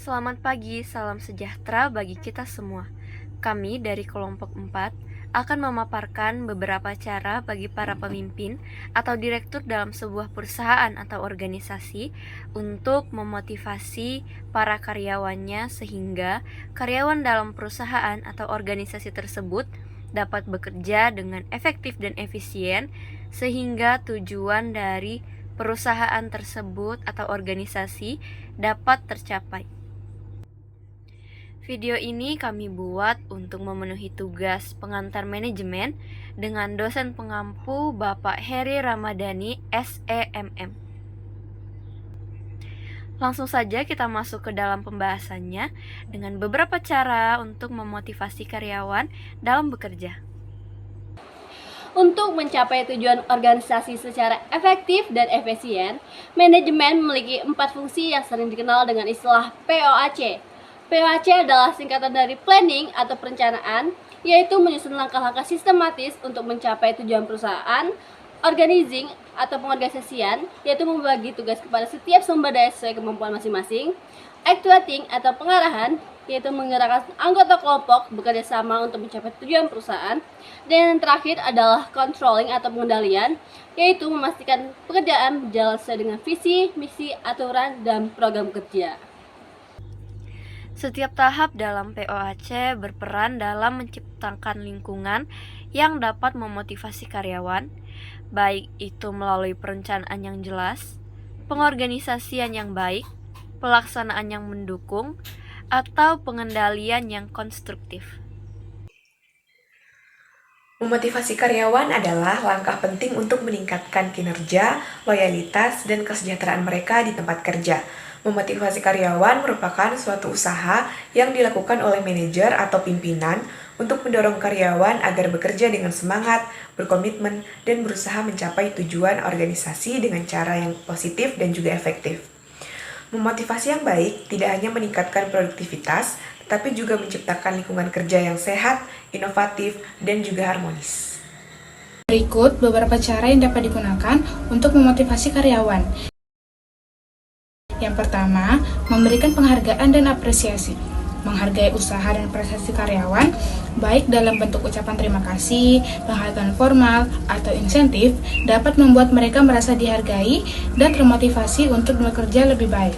Selamat pagi, salam sejahtera bagi kita semua. Kami dari kelompok 4 akan memaparkan beberapa cara bagi para pemimpin atau direktur dalam sebuah perusahaan atau organisasi untuk memotivasi para karyawannya sehingga karyawan dalam perusahaan atau organisasi tersebut dapat bekerja dengan efektif dan efisien sehingga tujuan dari perusahaan tersebut atau organisasi dapat tercapai. Video ini kami buat untuk memenuhi tugas pengantar manajemen dengan dosen pengampu Bapak Heri Ramadhani, SEMM. Langsung saja kita masuk ke dalam pembahasannya dengan beberapa cara untuk memotivasi karyawan dalam bekerja. Untuk mencapai tujuan organisasi secara efektif dan efisien, manajemen memiliki 4 fungsi yang sering dikenal dengan istilah POAC. POAC adalah singkatan dari planning atau perencanaan, yaitu menyusun langkah-langkah sistematis untuk mencapai tujuan perusahaan. Organizing atau pengorganisasian, yaitu membagi tugas kepada setiap sumber daya sesuai kemampuan masing-masing. Actuating atau pengarahan, yaitu menggerakkan anggota kelompok bekerja sama untuk mencapai tujuan perusahaan. Dan yang terakhir adalah controlling atau pengendalian, yaitu memastikan pekerjaan berjalan sesuai dengan visi, misi, aturan, dan program kerja. Setiap tahap dalam POAC berperan dalam menciptakan lingkungan yang dapat memotivasi karyawan, baik itu melalui perencanaan yang jelas, pengorganisasian yang baik, pelaksanaan yang mendukung, atau pengendalian yang konstruktif. Memotivasi karyawan adalah langkah penting untuk meningkatkan kinerja, loyalitas, dan kesejahteraan mereka di tempat kerja. Memotivasi karyawan merupakan suatu usaha yang dilakukan oleh manajer atau pimpinan untuk mendorong karyawan agar bekerja dengan semangat, berkomitmen, dan berusaha mencapai tujuan organisasi dengan cara yang positif dan juga efektif. Memotivasi yang baik tidak hanya meningkatkan produktivitas, tetapi juga menciptakan lingkungan kerja yang sehat, inovatif, dan juga harmonis. Berikut beberapa cara yang dapat digunakan untuk memotivasi karyawan. Yang pertama, memberikan penghargaan dan apresiasi. Menghargai usaha dan prestasi karyawan, baik dalam bentuk ucapan terima kasih, penghargaan formal, atau insentif, dapat membuat mereka merasa dihargai dan termotivasi untuk bekerja lebih baik.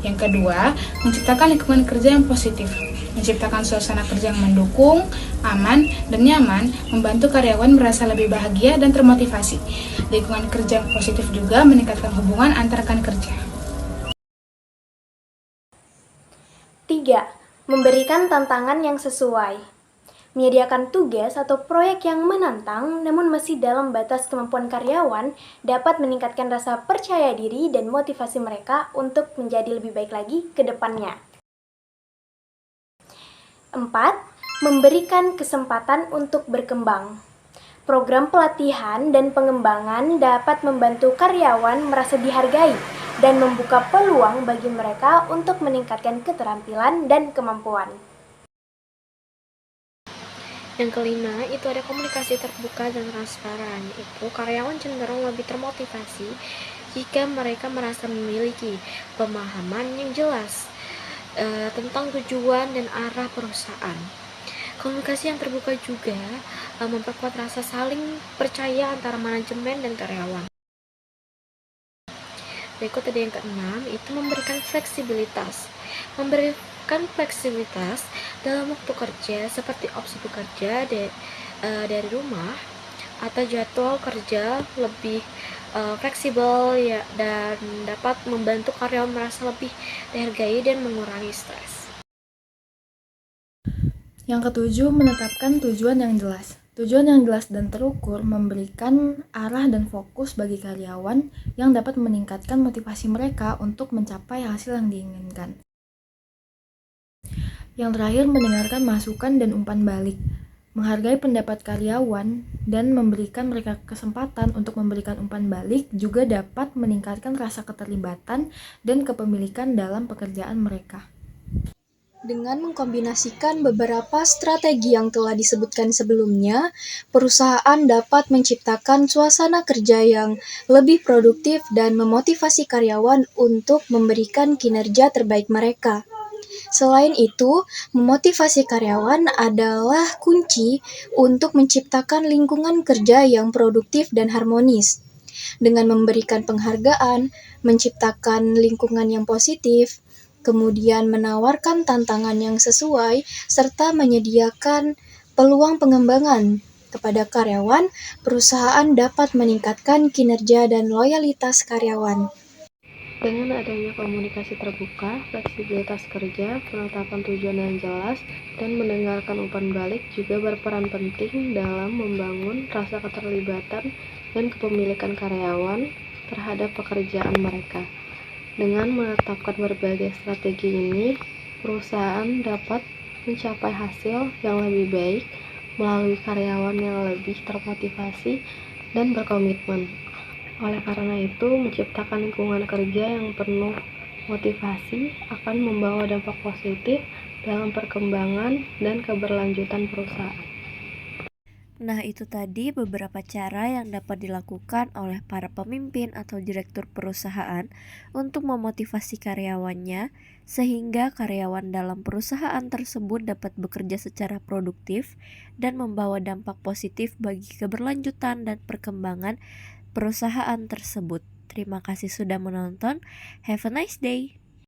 Yang kedua, menciptakan lingkungan kerja yang positif. Menciptakan suasana kerja yang mendukung, aman, dan nyaman, membantu karyawan merasa lebih bahagia dan termotivasi. Lingkungan kerja yang positif juga meningkatkan hubungan antar rekan kerja. 3. Memberikan tantangan yang sesuai. Menyediakan tugas atau proyek yang menantang namun masih dalam batas kemampuan karyawan dapat meningkatkan rasa percaya diri dan motivasi mereka untuk menjadi lebih baik lagi ke depannya. 4. Memberikan kesempatan untuk berkembang. Program pelatihan dan pengembangan dapat membantu karyawan merasa dihargai dan membuka peluang bagi mereka untuk meningkatkan keterampilan dan kemampuan. Yang kelima, itu ada komunikasi terbuka dan transparan. Itu karyawan cenderung lebih termotivasi jika mereka merasa memiliki pemahaman yang jelas tentang tujuan dan arah perusahaan. Komunikasi yang terbuka juga memperkuat rasa saling percaya antara manajemen dan karyawan. Berikut ada yang keenam, itu memberikan fleksibilitas. Memberikan fleksibilitas dalam waktu kerja seperti opsi bekerja dari rumah atau jadwal kerja lebih fleksibel ya, dan dapat membantu karyawan merasa lebih dihargai dan mengurangi stres. Yang ketujuh, menetapkan tujuan yang jelas. Tujuan yang jelas dan terukur memberikan arah dan fokus bagi karyawan yang dapat meningkatkan motivasi mereka untuk mencapai hasil yang diinginkan. Yang terakhir, mendengarkan masukan dan umpan balik. Menghargai pendapat karyawan dan memberikan mereka kesempatan untuk memberikan umpan balik juga dapat meningkatkan rasa keterlibatan dan kepemilikan dalam pekerjaan mereka. Dengan mengkombinasikan beberapa strategi yang telah disebutkan sebelumnya, perusahaan dapat menciptakan suasana kerja yang lebih produktif dan memotivasi karyawan untuk memberikan kinerja terbaik mereka. Selain itu, memotivasi karyawan adalah kunci untuk menciptakan lingkungan kerja yang produktif dan harmonis. Dengan memberikan penghargaan, menciptakan lingkungan yang positif, kemudian menawarkan tantangan yang sesuai, serta menyediakan peluang pengembangan kepada karyawan, perusahaan dapat meningkatkan kinerja dan loyalitas karyawan. Dengan adanya komunikasi terbuka, fleksibilitas kerja, penetapan tujuan yang jelas, dan mendengarkan umpan balik juga berperan penting dalam membangun rasa keterlibatan dan kepemilikan karyawan terhadap pekerjaan mereka. Dengan menetapkan berbagai strategi ini, perusahaan dapat mencapai hasil yang lebih baik melalui karyawan yang lebih termotivasi dan berkomitmen. Oleh karena itu, menciptakan lingkungan kerja yang penuh motivasi akan membawa dampak positif dalam perkembangan dan keberlanjutan perusahaan. Nah, itu tadi beberapa cara yang dapat dilakukan oleh para pemimpin atau direktur perusahaan untuk memotivasi karyawannya, sehingga karyawan dalam perusahaan tersebut dapat bekerja secara produktif dan membawa dampak positif bagi keberlanjutan dan perkembangan perusahaan tersebut. Terima kasih sudah menonton. Have a nice day.